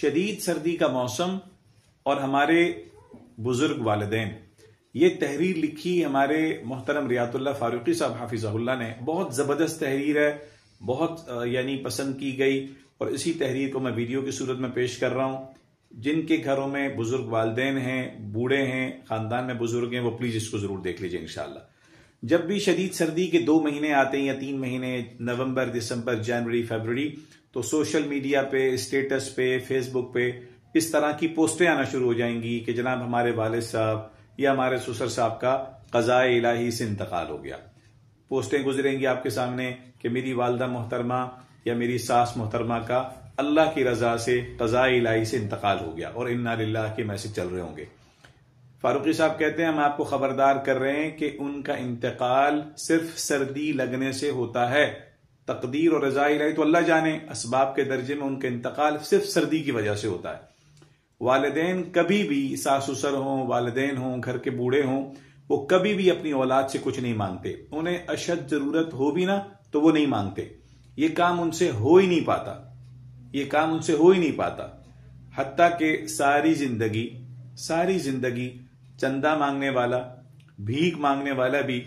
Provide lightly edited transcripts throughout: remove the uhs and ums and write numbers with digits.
شدید سردی کا موسم اور ہمارے بزرگ والدین، یہ تحریر لکھی ہمارے محترم ریاض اللہ فاروقی صاحب حافظہ اللہ نے. بہت زبردست تحریر ہے، بہت پسند کی گئی، اور اسی تحریر کو میں ویڈیو کی صورت میں پیش کر رہا ہوں. جن کے گھروں میں بزرگ والدین ہیں، بوڑھے ہیں، خاندان میں بزرگ ہیں، وہ پلیز اس کو ضرور دیکھ لیجئے انشاءاللہ. جب بھی شدید سردی کے 2 مہینے آتے ہیں یا 3 مہینے، نومبر، دسمبر، جنوری، فیبرری، تو سوشل میڈیا پہ، اسٹیٹس پہ، فیس بک پہ اس طرح کی پوسٹیں آنا شروع ہو جائیں گی کہ جناب ہمارے والد صاحب یا ہمارے سسر صاحب کا قضاء الہی سے انتقال ہو گیا. پوسٹیں گزریں گی آپ کے سامنے کہ میری والدہ محترمہ یا میری ساس محترمہ کا اللہ کی رضا سے قضاء الہی سے انتقال ہو گیا، اور انا للہ کے میسج چل رہے ہوں گے. فاروقی صاحب کہتے ہیں ہم آپ کو خبردار کر رہے ہیں کہ ان کا انتقال صرف سردی لگنے سے ہوتا ہے. تقدیر اور رضا الہی تو اللہ جانے، اسباب کے درجے میں ان کا انتقال صرف سردی کی وجہ سے ہوتا ہے. والدین کبھی بھی، ساس سسر ہوں، والدین ہوں، گھر کے بوڑھے ہوں، وہ کبھی بھی اپنی اولاد سے کچھ نہیں مانگتے. انہیں اشد ضرورت ہو بھی نہ تو وہ نہیں مانگتے. یہ کام ان سے ہو ہی نہیں پاتا. حتیٰ کہ ساری زندگی چندہ مانگنے والا، بھیک مانگنے والا بھی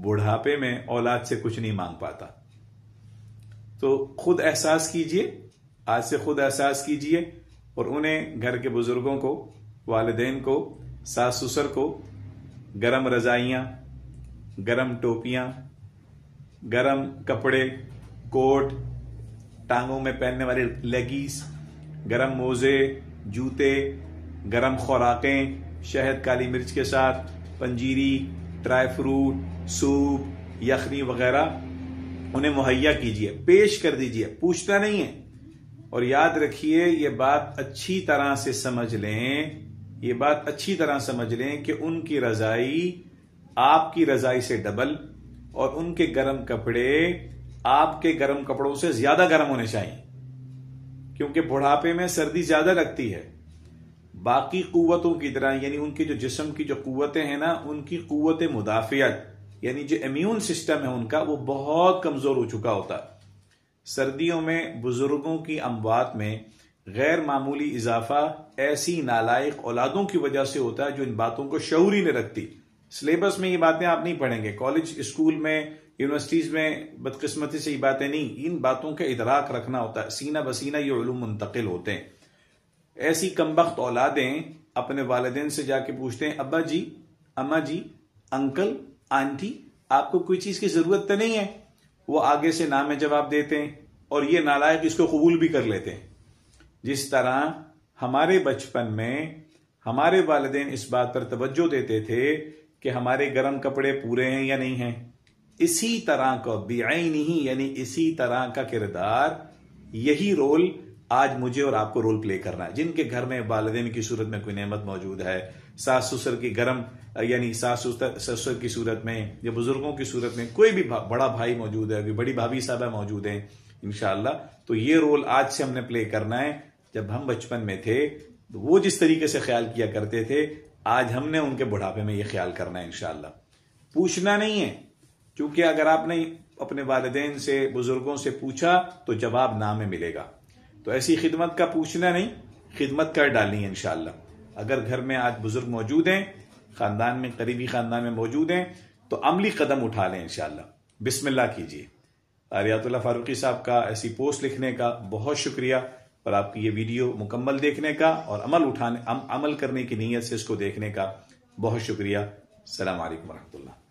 بڑھاپے میں اولاد سے کچھ نہیں مانگ پاتا. تو خود احساس کیجئے، آج سے خود احساس کیجئے، اور انہیں گھر کے بزرگوں کو، والدین کو، ساس سسر کو گرم رضائیاں، گرم ٹوپیاں، گرم کپڑے، کوٹ، ٹانگوں میں پہننے والے لیگیز، گرم موزے، جوتے، گرم خوراکیں، شہد کالی مرچ کے ساتھ، پنجیری، ڈرائی فروٹ، سوپ، یخنی وغیرہ انہیں مہیا کیجیے، پیش کر دیجیے، پوچھنا نہیں ہے. اور یاد رکھیے، یہ بات اچھی طرح سے سمجھ لیں کہ ان کی رضائی آپ کی رضائی سے ڈبل، اور ان کے گرم کپڑے آپ کے گرم کپڑوں سے زیادہ گرم ہونے چاہیے، کیونکہ بڑھاپے میں سردی زیادہ لگتی ہے. باقی قوتوں کی طرح، یعنی ان کی جو جسم کی جو قوتیں ہیں نا، ان کی قوت مدافعت، یعنی جو امیون سسٹم ہے ان کا، وہ بہت کمزور ہو چکا ہوتا ہے. سردیوں میں بزرگوں کی اموات میں غیر معمولی اضافہ ایسی نالائق اولادوں کی وجہ سے ہوتا ہے جو ان باتوں کو شعور ہی نہیں رکھتی. سلیبس میں یہ باتیں آپ نہیں پڑھیں گے، کالج، اسکول میں، یونیورسٹیز میں بدقسمتی سے یہ باتیں نہیں. ان باتوں کا ادراک رکھنا ہوتا ہے. سینہ بسینہ یہ علوم منتقل ہوتے ہیں. ایسی کمبخت اولادیں اپنے والدین سے جا کے پوچھتے ہیں، ابا جی، اماں جی، انکل، آنٹی، آپ کو کوئی چیز کی ضرورت تو نہیں ہے؟ وہ آگے سے نام جواب دیتے ہیں، اور یہ نالائق اس کو قبول بھی کر لیتے ہیں. جس طرح ہمارے بچپن میں ہمارے والدین اس بات پر توجہ دیتے تھے کہ ہمارے گرم کپڑے پورے ہیں یا نہیں ہیں، اسی طرح کا بعینہ، یعنی اسی طرح کا کردار، یہی رول آج مجھے اور آپ کو رول پلے کرنا ہے. جن کے گھر میں والدین کی صورت میں کوئی نعمت موجود ہے، ساس سسر کی گرم، یعنی ساس سسر کی صورت میں یا بزرگوں کی صورت میں کوئی بھی بڑا بھائی موجود ہے، کوئی بڑی بھابھی صاحبہ موجود ہیں انشاءاللہ، تو یہ رول آج سے ہم نے پلے کرنا ہے. جب ہم بچپن میں تھے تو وہ جس طریقے سے خیال کیا کرتے تھے، آج ہم نے ان کے بڑھاپے میں یہ خیال کرنا ہے انشاءاللہ. پوچھنا نہیں ہے، کیونکہ اگر آپ نے اپنے والدین سے، بزرگوں سے پوچھا تو جواب نہ میں ملے گا. تو ایسی خدمت کا پوچھنا نہیں، خدمت کر ڈالنی ہے انشاءاللہ. اگر گھر میں آج بزرگ موجود ہیں، خاندان میں، قریبی خاندان میں موجود ہیں، تو عملی قدم اٹھا لیں انشاءاللہ. بسم اللہ کیجیے. ریاض اللہ فاروقی صاحب کا ایسی پوسٹ لکھنے کا بہت شکریہ، اور آپ کی یہ ویڈیو مکمل دیکھنے کا اور عمل کرنے کی نیت سے اس کو دیکھنے کا بہت شکریہ. السلام علیکم ورحمۃ اللہ.